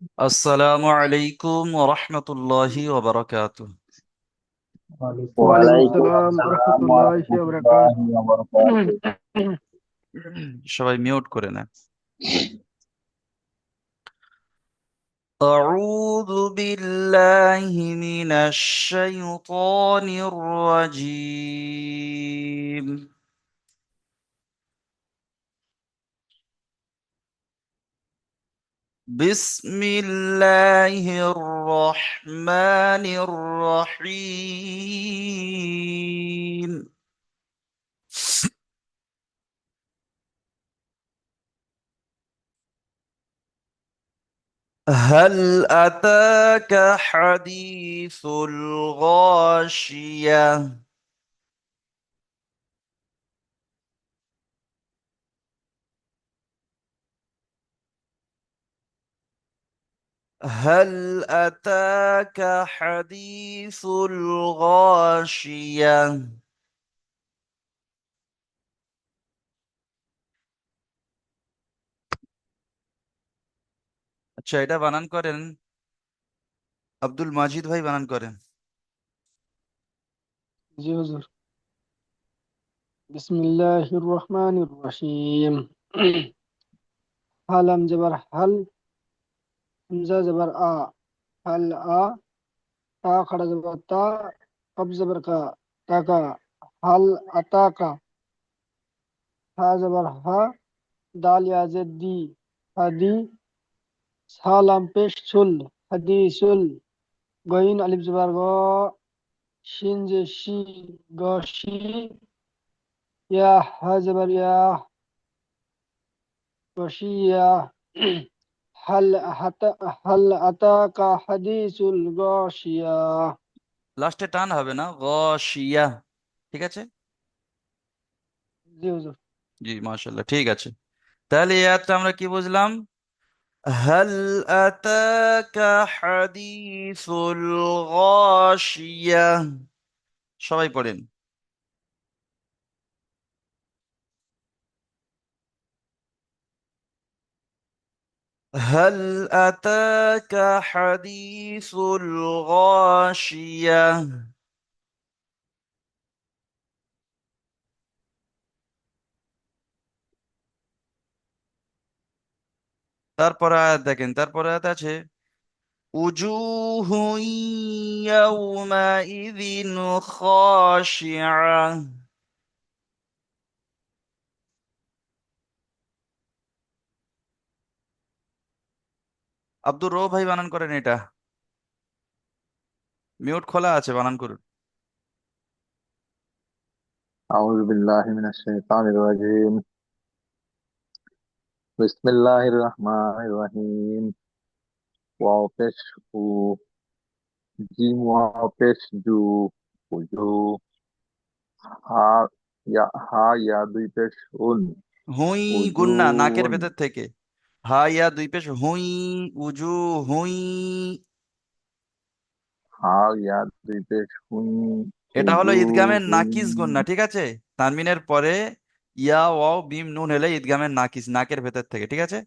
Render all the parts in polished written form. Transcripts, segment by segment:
আসসালামু আলাইকুম ওয়া রাহমাতুল্লাহি ওয়া বারাকাতুহু। ওয়ালাইকুম ওয়ালাইকুম আসসালাম আসসালাম ওয়া রহমতুল্লাহি ওয়া রাহমাতুল্লাহি বারাকাতুহু। ওয়া বারাকাতুহু। সবাই মিউট করে নেন। أعوذ بالله من الشيطان الرجيم. بسم الله الرحمن الرحيم. هل أتاك حديث الغاشية؟ هل أتاك حديث الغاشية؟ আচ্ছা, এটা বানান করেন আব্দুল মাজিদ ভাই, বানান করেন। জি হুজুর। বিসমিল্লাহির রহমানির রহিম। হালাম জবর হাল, হামজা জবর আ, হাল আ, তা খড়া জবর তা, কব জবর কা, তাকা, হাল আতাকা, হা জবর হা, দাল ইয়া জেদ হাদি, সালাম পেশ সুল, হাদিসুল, গইন আলিফ জবর গ, শিন যে শি, গশি, ইয়া হা জবর ইয়া, গশিয়া। হাল হাতা হাল আতাকা হাদিসুল গাশিয়া। লাস্টে টান হবে না, গশিয়া। ঠিক আছে। জি হুজুর। জি, মাশাআল্লাহ, ঠিক আছে। তাহলে এই আয়াতটা আমরা কি বুঝলাম? হাল আতাকা হাদিসুল গাশিয়া। সবাই পড়েন। هل أتاك حديث الغاشية؟ তারপর আয়াত দেখেন, তারপর আয়াত আছে উজুহু ইয়াউমাইযিন খাশিআ। আব্দুর রব ভাই, বানান করেন এটা। মিউট খোলা আছে, বানান করুন। আউযু বিল্লাহি মিনাশ শাইতানির রাজীম। বিসমিল্লাহির রহমানির রহিম। ওয়াও পেশ উ, জিম ওয়াও পেশ জু, উজু। হা হা ইয়া দুই পেশ উন, হুই, গুন্না নাকের উজুন। ভেতর থেকে। হা ইয়া দুই পেশ হুই। উজু হুই। হা ইয়া দুই পেশ হুন, এটা হলো ঈদগামের উজুহুন। নাকিস গুন্না, ঠিক আছে। তানমিনের পরে ইয়া ওয়াও বিম নুন হলে ঈদগামের নাকিস, নাকের ভেতর থেকে, ঠিক আছে।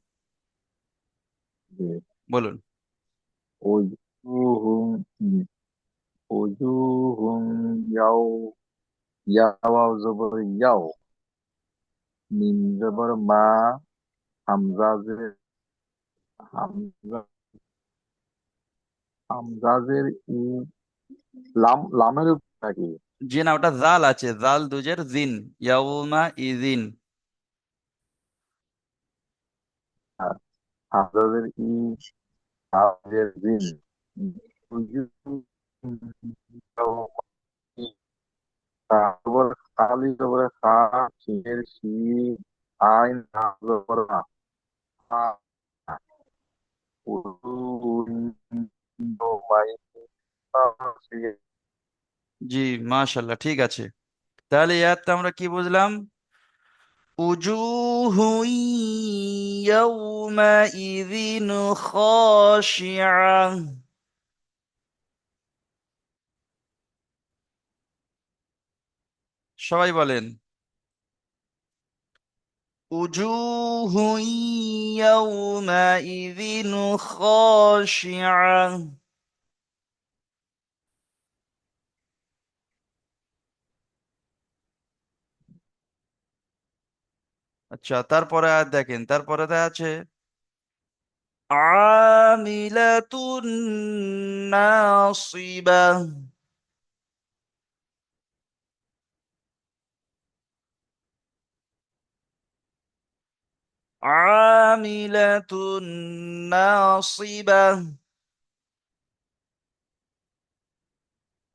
বলুন। উজুহুন, উজুহুন ইয়াও, ইয়াও জবর ইয়াও, মিম জবর মা, হামজা হামজা হামজাজের ই, লামের উপর নাকি? জি না, ওটা জাল আছে, জাল দুজের জিন। ইয়াউমা ইজিন। আর হামজাজের ই, হাজের জিন। তারপর কালি জবর খা, শিনের শি, আইন হা জবর না, হা, উজুন ইয়াওমাইযিন খাশিয়া। জি, মাশাল্লাহ, ঠিক আছে। তাহলে ইয়ারটা আমরা কি বুঝলাম? উজুহু ইয়াউমাইযিন খাশিআ। সবাই বলেন উজুহু ইয়াউমাইযিন খাশিআ। আচ্ছা, তারপরে আর দেখেন, তারপরে আছে আমিলাতুন নাসিবা। আমিলাতুন নাসিবা।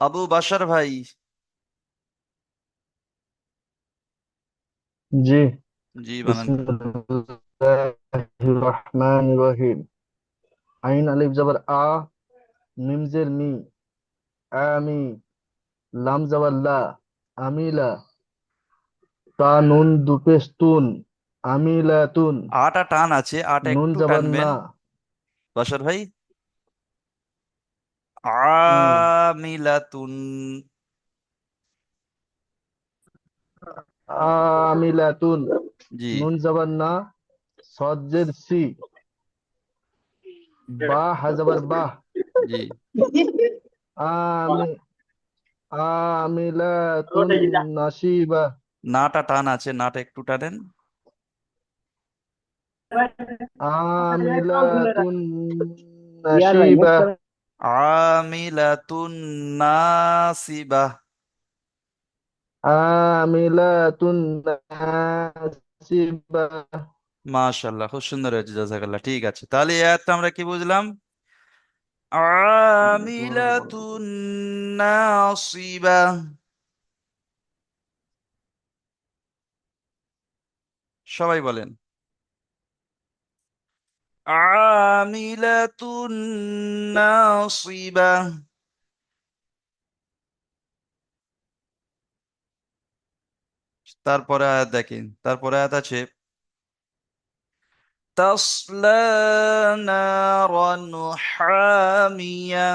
আবু বাশার ভাই। জি। জি, বানান। বিসমিল্লাহির রহমানির রহিম। আইন আলিফ জবর আ, মিম জের মি, আমি, লাম জবর লা, আমিলা, তা নুন দুপেশ তুন, আমিলাতুন, আটা টান আছে, আটা নুন একটু জবর টানবেন না। বাশার ভাই। হুম। আমিলাতুন। আমিলাতুন, জি। নুন জবর না, সদ জের সি, বা হা জবর বাহ, জি, আমি, আমিলাতুন নাসিবা, নাটা টান আছে, নাটা একটু টানেন। আমিলাতুন নাসিবা, আমিলাতুন নাসিবা। আমিলাতুন নাসিবা। মাশাআল্লাহ, খুব সুন্দর হয়েছে, জাযাকাল্লাহ। ঠিক আছে, তাহলে এই আয়াতটা আমরা কি বুঝলাম? আমিলাতুন নাসিবা। সবাই বলেন আমিলাতুন নাসিবা। তারপরে আয়াত দেখেন, তারপরে আয়াত আছে তাসলা নারান হামিয়া।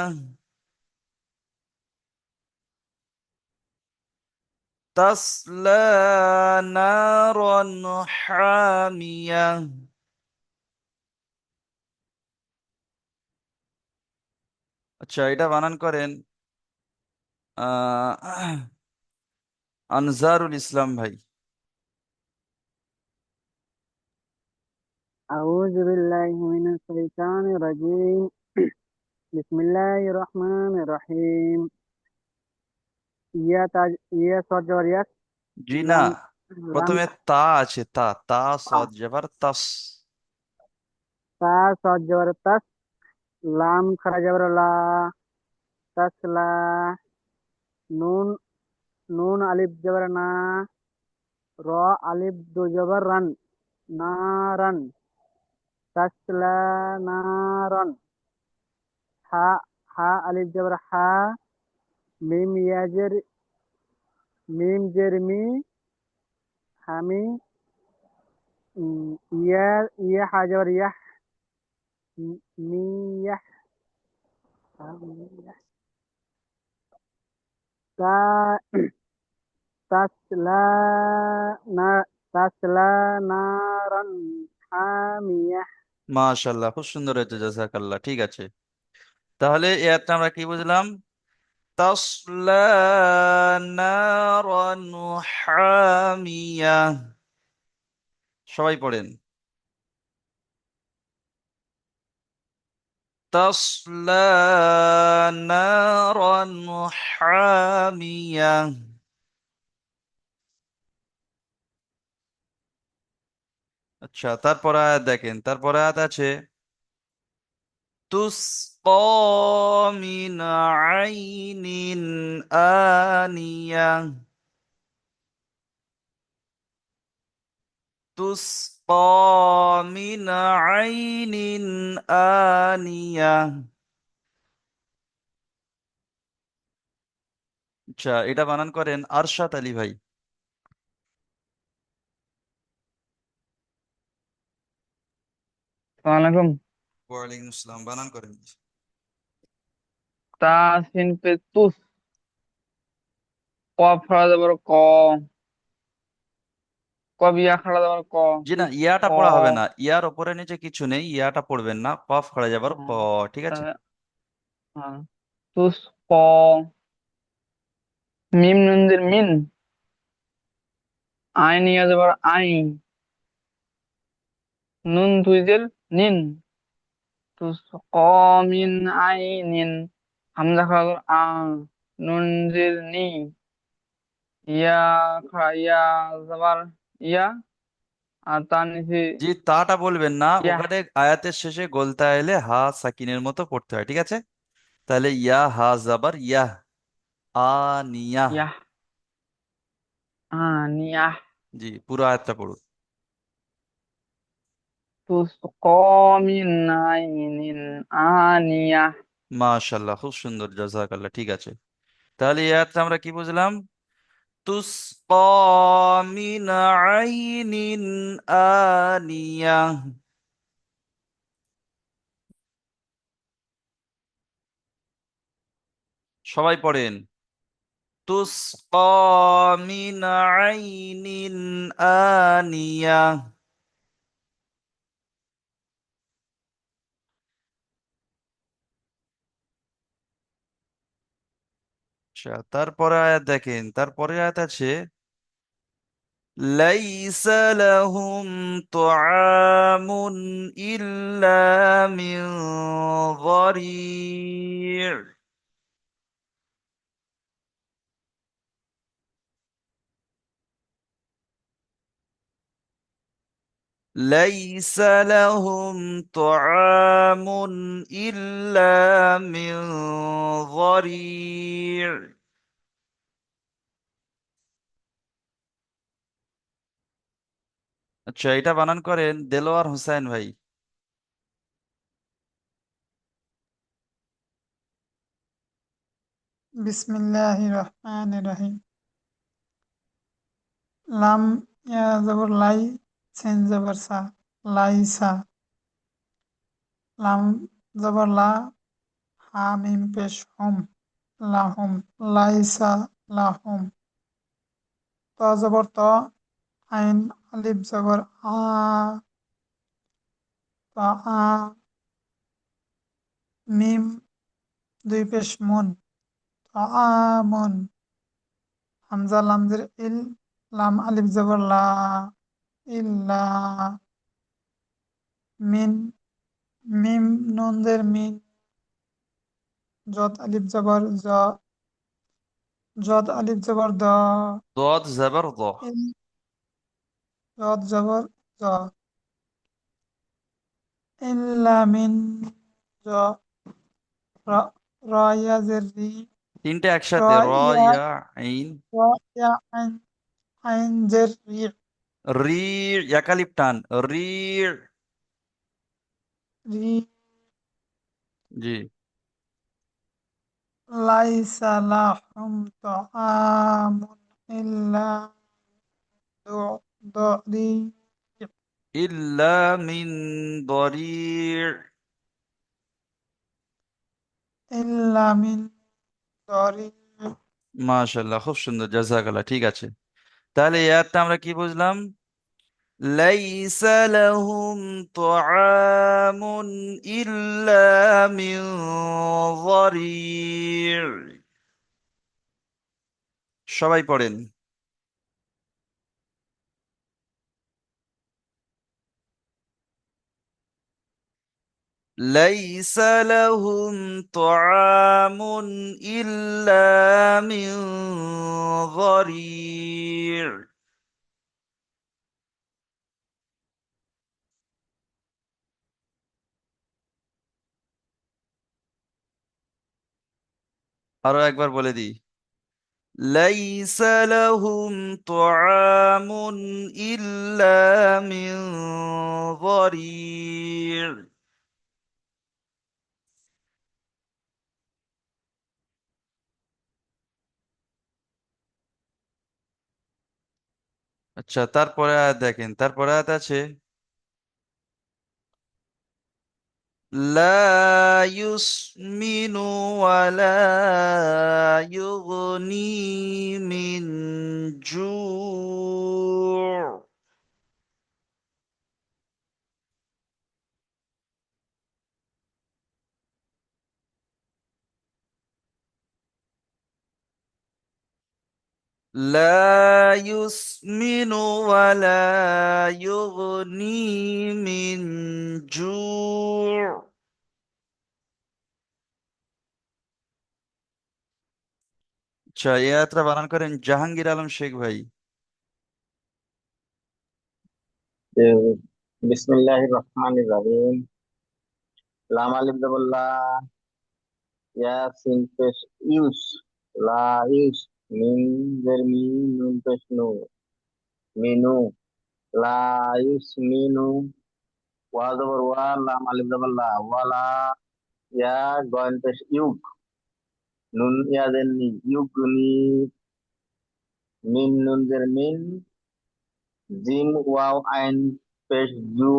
তাসলা নারান হামিয়া। আচ্ছা, এটা বানান করেন আহ আনজারুল ইসলাম ভাই। أعوذ بالله من الشيطان الرجيم. بسم الله الرحمن الرحيم. ইয়া তাজ, ইয়া সজর ইয়াস, জি না, লাম, লাম, প্রথমে তা আছে, তা তা তা, সদ জবর তাস। তা সজর তাস, লাম খারা জবর লা, তাসলা, নুন, নুন আলিফ জবর না, র আলিফ দো জবর রান, নারান, তাসলা নারান, হা, হা আলিফ জবর হা, মিম ইয়াজের, মিম জের মি, হামি, ইয়া, ইয়া হাজার ইয়াহ, মিয়াহ, তা, তাসলা, না, তাসলা নারান হামিয়াহ। মাশাআল্লাহ, খুব সুন্দর হয়েছে, জাযাকাল্লাহ। ঠিক আছে, তাহলে এই আয়াতটা আমরা কি বুঝলাম? তাসলা নারান হামিয়া। সবাই পড়েন তাসলা নারান হামিয়া। আচ্ছা, তারপর আয়াত দেখেন, তারপর আয়াত আছে তুসকা মিন আইনিন আনিয়া। তুসকা মিন আইনিন আনিয়া। আচ্ছা, এটা বানান করেন আরশাদ আলী ভাই। वालेकुम। ওয়ালাইকুম আসসালাম, বানান করেন। तासिन पे तुस, कफ फरा जबर क, কব ইয়া খাড়া যাবার ক। জি না, তুস ক। ইয়াটা পড়া হবে না, ইয়ার ওপরে নিচে কিছু নেই, ইয়াটা পড়বেন না, কফ খড়ে যাবার ক। হ্যাঁ, ঠিক আছে। তাহলে হ্যাঁ, তুস ক। মিম নুনদের মিন। আইন ইয়া যাবার আইন। নুন তুইজের নিন। তুস ক মিন আইনিন। হামজা খাড়া যাবার আ। নুন জির নি। ইয়া খাড়া ইয়া যাবার ইয়া। আর তার নিচে জি, তাটা বলবেন না, ইয়া। ওখানে আয়াতের শেষে গোলতা এলে হা সাকিনের মতো পড়তে হয়, ঠিক আছে। তাহলে ইয়া হা জাবার ইয়া, আনিয়া। ইয়া আনিয়া। জি, পুরো আয়াতটা পড়ুন। তুসকা মিন আইনিন আনিয়া। মাশাল্লাহ, খুব সুন্দর, জাযাকাল্লাহ, ঠিক আছে। তাহলে এই আয়াতটা আমরা কি বুঝলাম? তুসকা মিন আইনিন আনিয়া। সবাই পড়েন। তুসকা মিন আইনিন আনিয়া। আচ্ছা, তারপরে আয়াত দেখেন, তারপরে আয়াত আছে লাইসা লাহুম তুআমুন ইল্লা মিন যারি'। ليس لهم طعام إلا من ضريع। আচ্ছা, এটা বানান করেন দেলোয়ার হোসেন ভাই। বিসমিল্লাহির রহমানির রহিম। লাম ইয়া জবর লাই, সেন জবর সা, লাইসা। লাম জবর লা, হা মিম পেশ হুম, লাহুম, লাইসা লাহুম। ত জবর ত, আইন আলিফ জবর আ, ত আ। মিম দুই পেশ মুন, ত আমুন। হামজা লামজের ইল, লাম আলিফ জবর লা, ইল্লা। মিন মিম নুনদের মিন, জদ আলিফ জবর জ, জদ আলিফ জবর দ। ضاد زبر ض। ইল, জদ জবর জ। ইল্লা মিন জ, র, র ইয়া জের রি, তিনটে র একসাথে, র ইয়া, ইয়া আইন। র ইয়া আইন, আইন জের রি, রি, একালিপ টান, রি। রি। জি। লাইসা লাহুম তাআমুন ইল্লা দরি, ইল্লা মিন দরি'। ইল্লা মিন দরি। মাশাআল্লাহ, খুব সুন্দর, জাযাকাল্লাহ, ঠিক আছে। তাহলে এই আয়াতটা আমরা কি বুঝলাম? ليس لهم طعام إلا من ضريع। সবাই পড়েন। ليس لهم طعام إلا من ضريع। আরো একবার বলে দিই। ليس لهم طعام إلا من ضريع। আচ্ছা, তারপরে আয়াত দেখেন, তারপরে আয়াত আছে لا يسمن ولا يغني من جوع। لا يسمن ولا يغني من جوع। আচ্ছা, এই আয়াতটা বানান করেন জাহাঙ্গীর আলম শেখ ভাই। বিসমিল্লাহির রহমানির রহিম। লাম আলিফ জবর লা, ইয়া সিন পেশ ইউস, লা ইউস, মিন জের মি, নুন পেশ নু, মিনু, লা ইউস মিনু, ওয়া জবর ওয়া, লাম আলিফ জবর লা, ওয়ালা, ইয়া গয়েন পেশ ইউক, নুন ইয়া জের নি, ইউকনি, মিন নুন জের মিন, জিম ওয়াও আইন পেশ জু,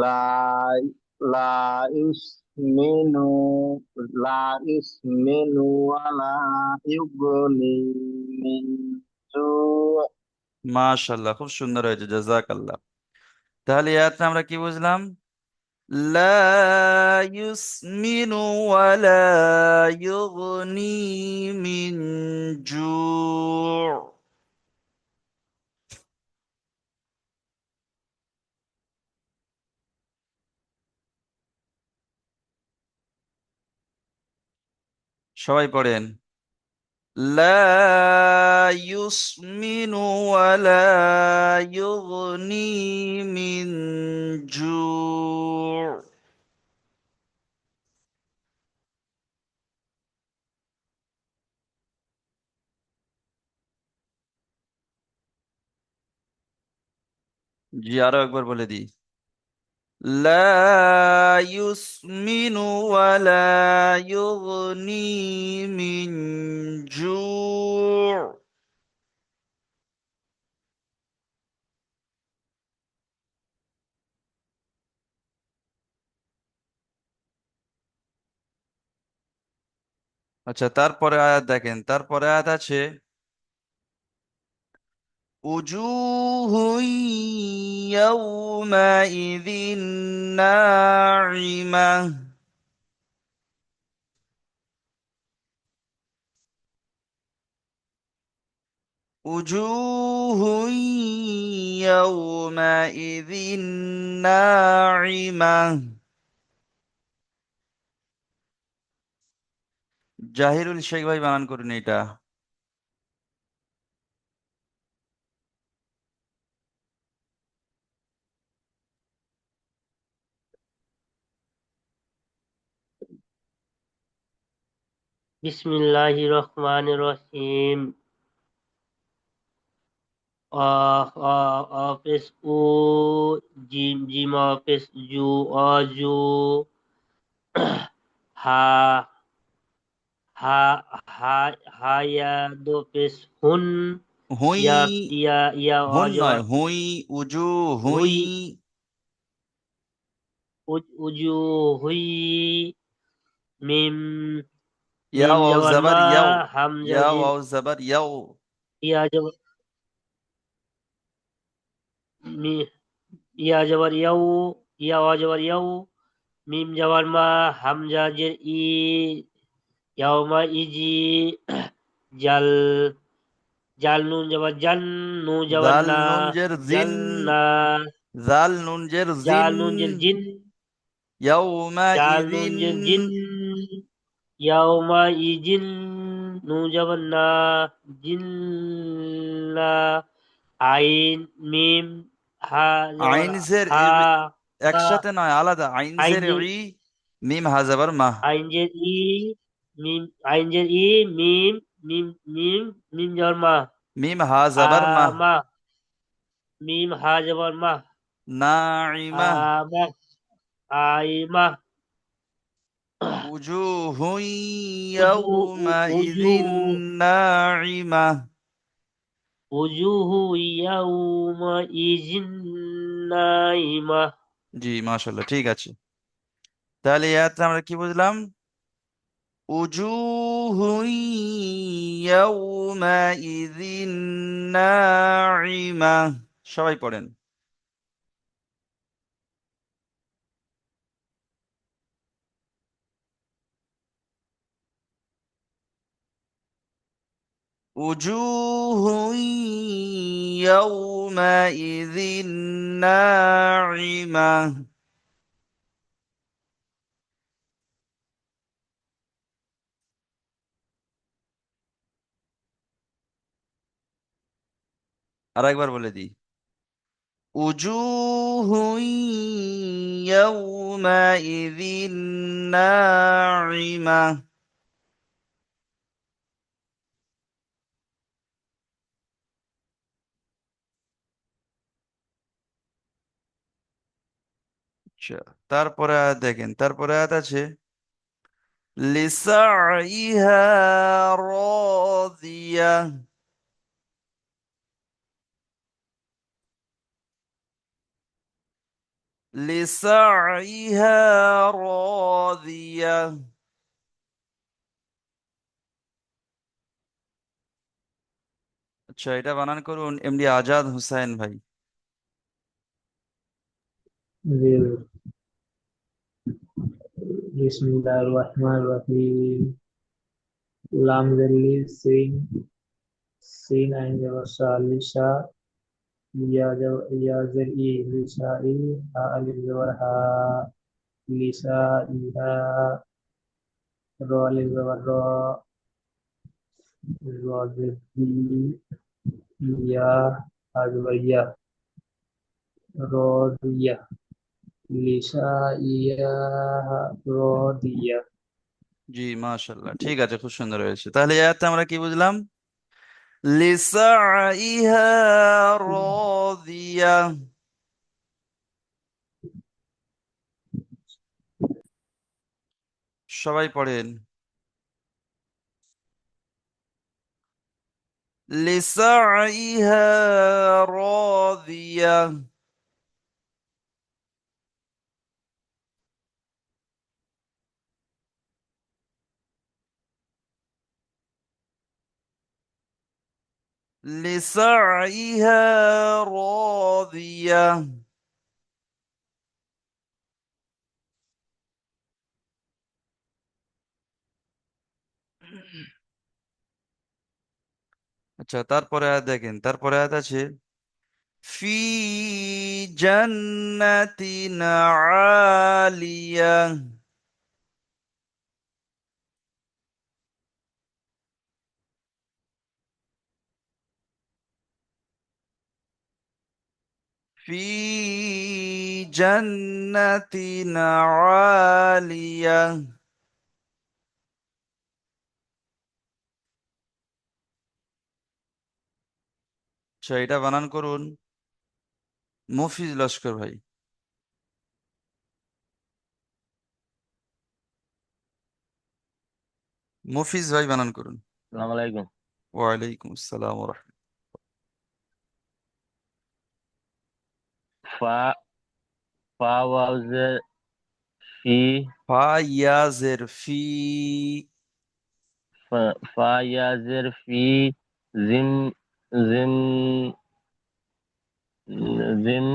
লা লা ইউসমিনু, লা ইউসমিনু ওয়ালা ইউগনি মিন জু। মাশাআল্লাহ, খুব সুন্দর হয়েছে, জাযাকাল্লাহ। তাহলে এই আয়াতটা আমরা কি বুঝলাম? লা ইউসমিনু ওয়ালা ইউগনি মিন জু'। সবাই পড়েন। لا يسمن ولا يغني من جوع। জি, আরো একবার বলে দিই। لا يسمن ولا يغني من جوع। আচ্ছা, তারপরে আয়াত দেখেন, তারপরে আয়াত আছে وجوه يومئذ ناعمة। وجوه يومئذ ناعمة। জাহিরুল শেখ ভাই বানান করুন এটা। বিসমিল্লাহির রহমানির রহিম। অ অ অপেস উ, জিম জিম অপেস জু, অজু, হা হা হা হায়া দো পেস হুন, হুই, ইয়া ইয়া ইয়া হুন অজবর নয়, হুই, উজু হুই। হুই, উজু হুই, মিম ইয়া মিম ওয়াও জবর জাবার মা, ইয়াও, হামজা ইয়া জির, ওয়াও জাবার ইয়াও। ইয়া জবর মি, ইয়া জবর ইয়াউ, ইয়া অজবর ইয়াউ, মিম জবর মা, হামজা জের ই, ইয়াউমা ইজি, জাল, জাল নুন জবর জান, নু জবর জাল না, নুন জের জিন, জান্না, জাল নুন জের জিন। জাল নুন জের জিন, ইয়াউমা জাল নুন ইদিন। জের জিন, ইয়াউমা ইজিন, নু জবর না, জিন্না, আইন মিম, হা জবর আইন জের হা, মা, একসাথে নয়, আলাদা। আইন আইন জের জের ই, মিম হা জাবার মা। আইন জের ই, মিম আইন জের ই, মিম মিম মিম মিম জবর মা, মিম হা জাবার মা। আমা, মিম হা জবর মা, নাইমা। আমা, আইমা, উজুহু উজু উজু ইয়াউমাইযিন নাইমা। উজুহু ইয়াউমা ইজিন নাইমা। জি, মাশাআল্লাহ, ঠিক আছে। তাহলে এই আয়াতটা আমরা কি বুঝলাম? উজুহু ইয়াউমাইযিন নাইমা। সবাই পড়েন। وجوه يومئذ ناعمة. আর একবার বলে দিই, وجوه يومئذ ناعمة. আচ্ছা, তারপরে আয়াত দেখেন, তারপরে আয়াত আছে লিসাইহা রাদিয়া। লিসাইহা রাদিয়া। আচ্ছা, এটা বানান করুন এমডি আজাদ হুসাইন ভাই। जी बिस्मिल्लाहिर्रहमानिर्रहीम लाम जल्ली सीन सीन आइन जबर सालिशा या जर ई लिशा ई हा अलिफ जबर हा लिशा इहा रो अलिफ जबर रो जर या हा जबर या रो दिया लिशा इया रो दिया জি, মাশাআল্লাহ, ঠিক আছে, খুব সুন্দর হয়েছে। তাহলে এই আয়াতে আমরা কি বুঝলাম? লিসাইহা রাদিয়া। সবাই পড়েন, লিসাইহা রাদিয়া। লিসাইহা রাদিয়া। আচ্ছা, তারপরে আয়াত দেখেন, তারপরে আয়াত আছে ফি জান্নাতিন আলিয়া। ফি জান্নাতিন আলিয়া। আচ্ছা, এটা বানান করুন মফিজ লস্কর ভাই। মফিজ ভাই বানান করুন। আসসালামু আলাইকুম। ওয়ালাইকুম আসসালাম ওয়া রাহমাতুল্লাহ। ফা ফা ওয়াও জের ফি ফা ইয়া জের ফি। ফা ইয়া জের ফি জিম জিম জিম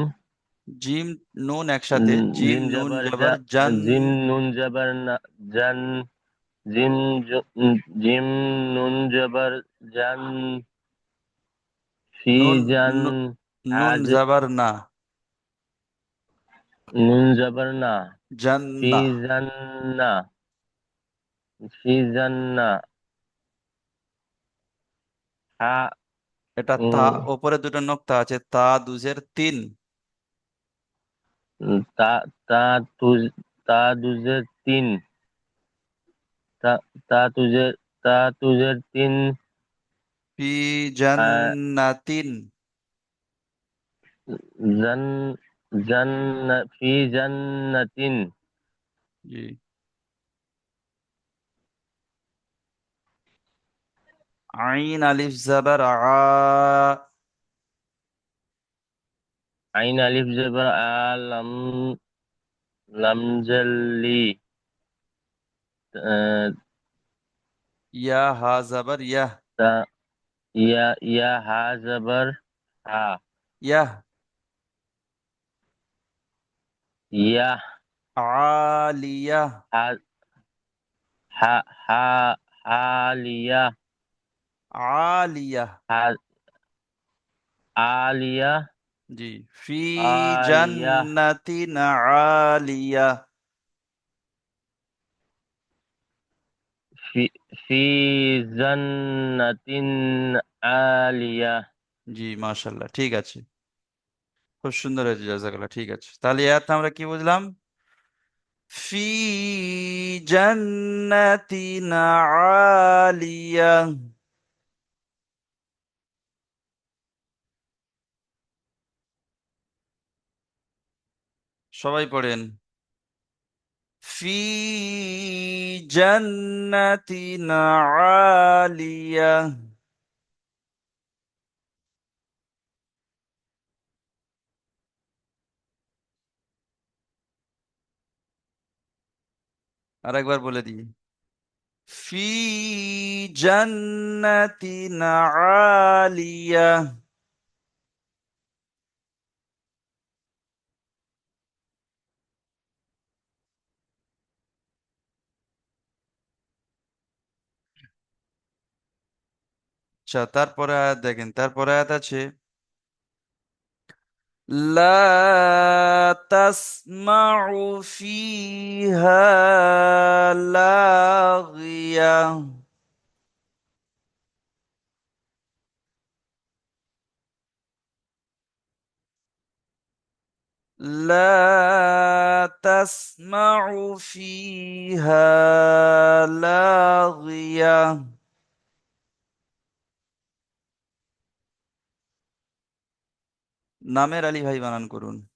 জিম নুন একসাথে, জিম জিম নুন জবর জবর জান। জিম নুন জবর জান জিম জিম নুন জবর জান ফি নুন জান নুন আজ জবর না, নুন জবর না ফি জান্না। জান্না ফি জান্না হা এটা তা, উম, ওপরে দুটো নোক্তা আছে, তা দুজের তিন। তা তা তুজ তা দুজের তিন তা তা তুজের তা তুজের তিন ফি আহ, জান্নাতিন। জান ফি জান্নাতিন জি। আইন আলিফ জবর আ। আইন আলিফ জবর আলাম লামজাল্লি আহ, ইয়া হা জবর ইয়াহ। তা ইয়া ইয়া হা জবর হা ইয়াহ। ইয়া আলিয়া। হা হা হা হালিয়া আলিয়া। আ- আলিয়া জি। ফি আলিয়া জান্নাতিন আলিয়া। ফি ফি জান্নাতিন আলিয়া। জি, মাশাল্লাহ, ঠিক আছে, খুব সুন্দর হয়েছে, জাযাকাল্লাহ। ঠিক আছে, তাহলে এই আয়াতটা আমরা কি বুঝলাম? ফি জান্নাতিন আলিয়া। সবাই পড়েন। ফি জান্নাতিন আলিয়া। আরেকবার বলে দিই। ফি জান্নাতিন আলিয়া। আচ্ছা, তারপরে আয়াত দেখেন, তারপরে আয়াত আছে لا تسمع فيها لاغية. لا تسمع فيها لاغية. নামের আলী ভাই বানান করুন।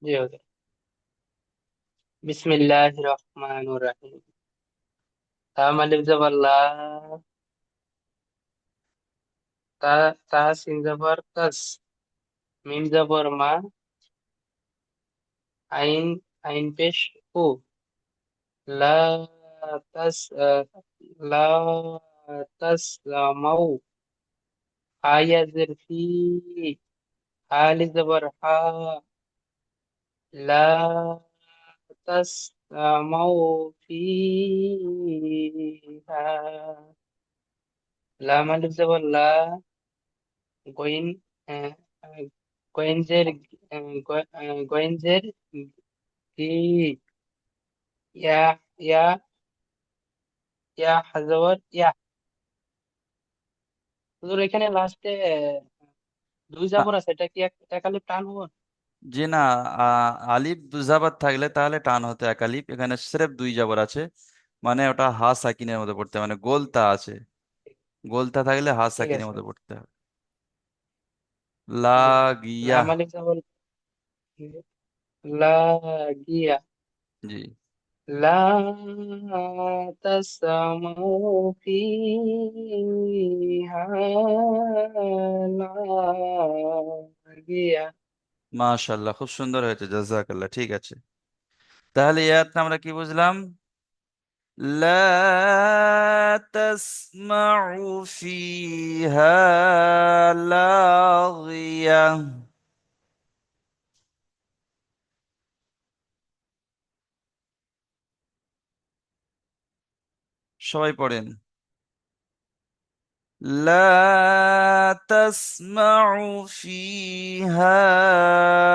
জি হুজুর। বিসমিল্লাহির রহমানির রহিম। তাম আলিফ জবর লা, তা তা সিন জবর তাস, মিম জবর মা, আইন আইন পেশ উ, লা তাস লা তাস মাউ, আয়া জের ফি, আলিফ জবর হা, লা তাস মাউ ফিহা, লাম আলিফ জবর লা, গোইন আহ, আহ, গোয়েঞ্জের গোয়েঞ্জের কি, ইয়া ইয়া ইয়া হাজার ইয়া। হুজুর এখানে লাস্টে দুই না, জাবর আছে, এটা কি এক আলিফ টান হবো? জি না, আলিফ দুজাবার থাকলে তাহলে টান হতো এক আলিফ, এখানে স্রেফ দুই জাবর আছে, মানে ওটা হা সাকিনের মধ্যে পড়তে হয়, মানে গোলতা আছে, গোলতা থাকলে হা ঠিক সাকিনের আছে। মধ্যে পড়তে হবে। জি। লাগিয়া। লাম আলিফ জবর লা, গিয়া, জি। লা তাসমাউ ফিহা লাগিয়া। মাশাআল্লাহ, খুব সুন্দর হয়েছে, জাযাকাল্লাহ। ঠিক আছে, তাহলে এই আয়াতটা আমরা কি বুঝলাম? لا تسمع فيها لاغية. সবাই পড়েন। لا تسمع فيها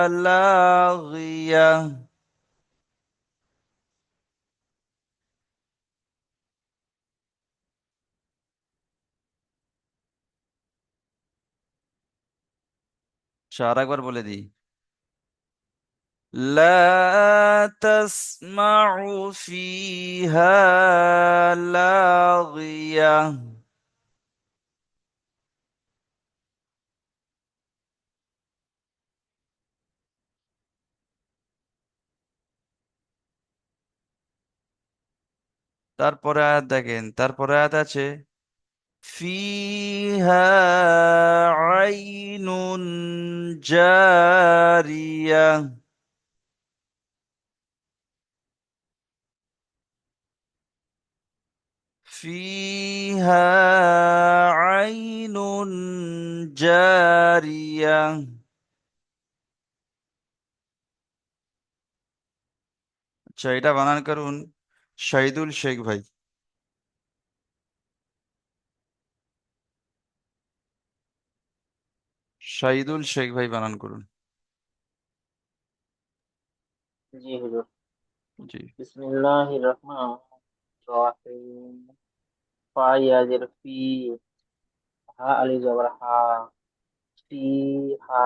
لاغية. আর একবার বলে দিই। لا تسمع فيها لاغية. তারপরে আয়াত দেখেন, তারপরে আয়াত আছে فيها عين جارية. فيها عين جارية. আচ্ছা, এটা বানান করুন শাহিদুল শেখ ভাই। শাহিদুল শেখ ভাই বানান করুন। জি হুজুর। জি। বিসমিল্লাহির রহমানির রহিম। ফা ইয়া জের ফি, হা আলিফ জবর হা, ফি হা,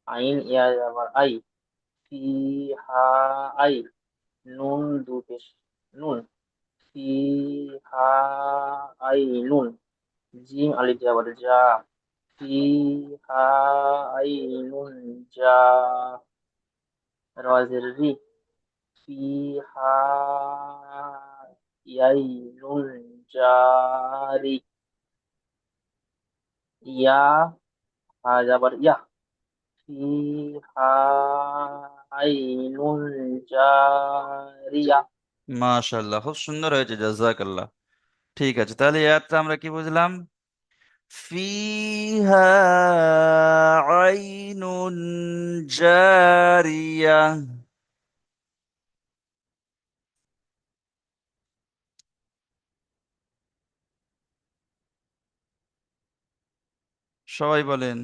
আইন ইয়া জবর আই, ফি হা আই, নুন দু পেশ, নুন, ফি হা আই নুন, জিম আলিফ জবর জা, ফি হা আই নুন জা, র জের রি, ফি হা ইয়াই নুন জারি, ইয়া হা জবর ইয়া, ফি হা আইনুন জারিয়া। মাশাআল্লাহ, খুব সুন্দর হয়েছে, জাযাকাল্লাহ। ঠিক আছে, তাহলে এই আয়াতটা আমরা কি বুঝলাম? ফিহা আইনুন জারিয়া। সবাই বলেন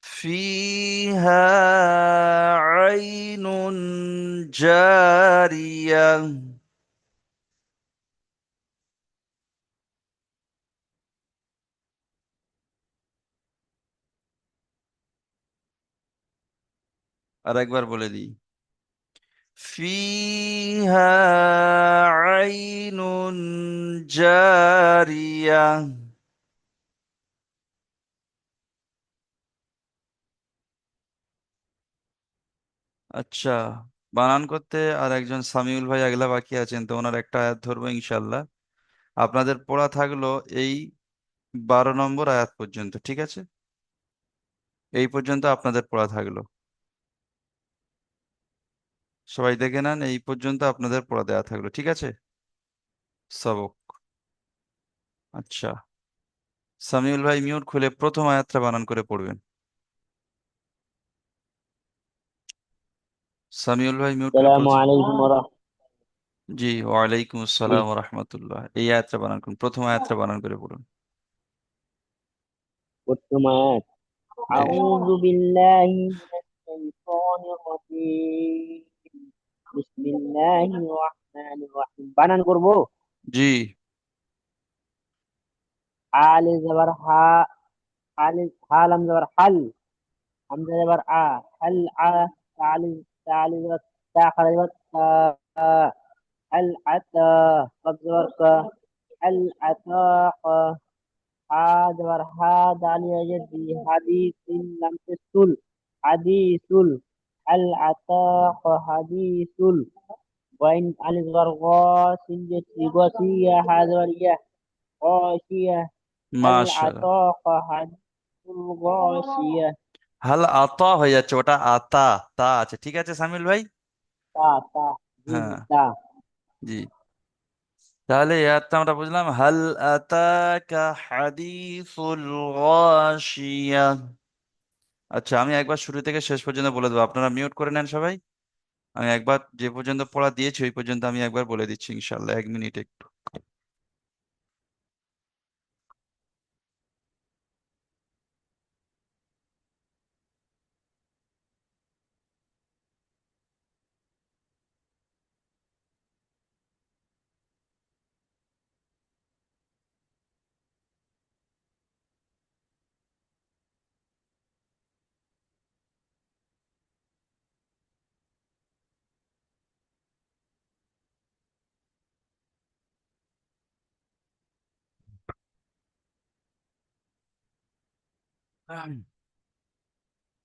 ফিহা আইনুন জারিয়া। আর একবার বলে দিই, ফিহা আইনুন জারিয়া। আচ্ছা, বানান করতে আর একজন সামিউল ভাই আগলা বাকি আছেন, তো ওনার একটা আয়াত ধরবো ইনশাল্লাহ। আপনাদের পড়া থাকলো এই 12 নম্বর আয়াত পর্যন্ত, ঠিক আছে? এই পর্যন্ত আপনাদের পড়া থাকলো। সবাই দেখে নেন, এই পর্যন্ত আপনাদের পড়া দেওয়া থাকলো, ঠিক আছে? সবক। আচ্ছা, সামিউল ভাই মিউট খুলে প্রথম আয়াতটা বানান করে পড়বেন। সামিউল ভাই মিউট খুলে আসসালামু প্রথম। আলাইকুম জি, ওয়ালাইকুম জি, আসসালাম ওয়া রাহমাতুল্লাহ। এই আয়াতটা বানান করুন, প্রথম আয়াতটা বানান করে পড়ুন। প্রথম আয়াত। জি। আউযু বিল্লাহি মিনাশ শাইতানির রাজীম। বিসমিল্লাহির রহমানির রহিম। বানান করব। জি। আলিফ জবর হা, আলিফ হা লাম জবর হাল, হামজা জবর আ, হাল আ, তালিফ তালিফ জবর তা, খারা জবর তা, হাল আতা, কব জবর কা, হাল আতা, জবর হা, দাল ইয়া দি, হাদিসিন লাম তেসুল, হাদিসুল, হাল আতাক হাদিসুল, ওয়াইন আলিফ জবর গ, সিন জের সি, গসিয়া, হা জবর ইয়া, গসিয়া, হাল মাশাআল্লাহ। আতাক হাদিসুল গসিয়া। হাল আতা হয়ে যাচ্ছে, ওটা আতা, তা আছে, ঠিক আছে সামিল ভাই? তা তা, জি জি, হ্যাঁ। তা। জি, তাহলে এই আয়াতটা আমরা বুঝলাম, হাল আতাকা হাদিসুল গাশিয়া। আচ্ছা, আমি একবার শুরু থেকে শেষ পর্যন্ত বলে দেবো, আপনারা মিউট করে নেন সবাই। আমি একবার যে পর্যন্ত পড়া দিয়েছি ওই পর্যন্ত আমি একবার বলে দিচ্ছি ইনশাল্লাহ, 1 মিনিট একটু।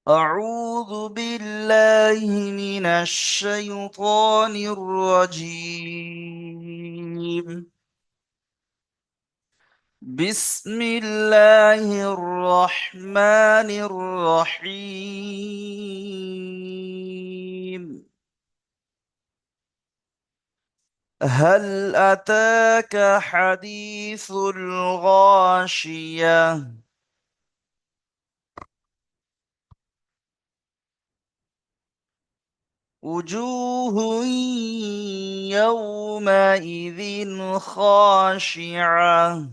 أعوذ بالله من الشيطان الرجيم. بسم الله الرحمن الرحيم. هل أتاك حديث الغاشية؟ وجوه يومئذ خاشعة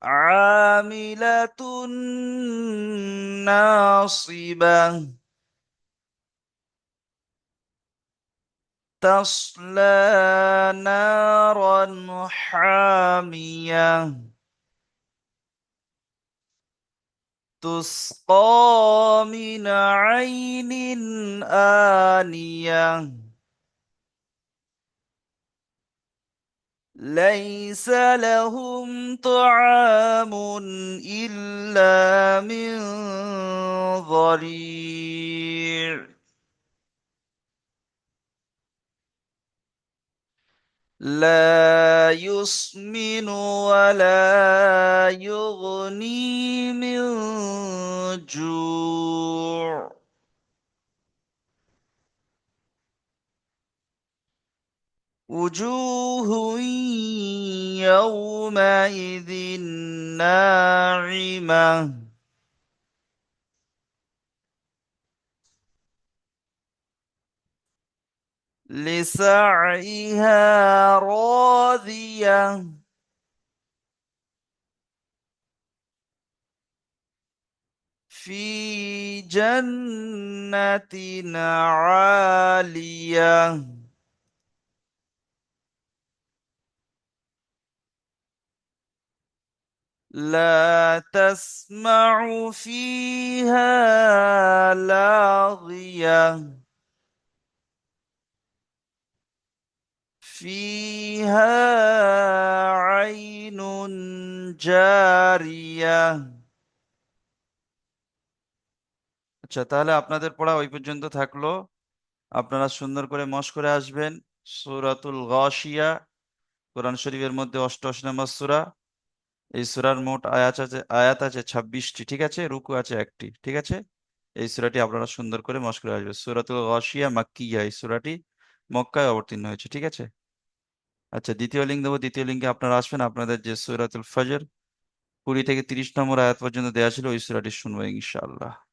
عاملة ناصبة تصلى نارا حامية تسقى من عين آنية ليس لهم طعام إلا من ضريع لا يسمن ولا يغني من جوع وجوه يومئذ ناعمة لسعيها راضية في جنة عالية لا تسمع فيها لاغية فيها عين جارية আচ্ছা, তাহলে আপনাদের পড়া ওই পর্যন্ত থাকলো। আপনারা সুন্দর করে মশ করে আসবেন। সূরাতুল গাশিয়া কোরআন শরীফের মধ্যে 88 নম্বর সূরা। এই সূরার মোট আয়াত আছে 26টি, ঠিক আছে? রুকু আছে একটি, ঠিক আছে? এই সূরাটি আপনারা সুন্দর করে মশ করে আসবেন। সূরাতুল গাশিয়া মাক্কিয়া, এই সূরাটি মক্কায় অবতীর্ণ হয়েছে, ঠিক আছে? আচ্ছা, দ্বিতীয় লিঙ্ক দেবো, দ্বিতীয় লিঙ্কে আপনারা আসবেন। আপনাদের যে সূরাতুল ফজর 20 থেকে 30 নম্বর আয়াত পর্যন্ত দেওয়া ছিল, ওই সূরাটি শুনবো ইনশাআল্লাহ।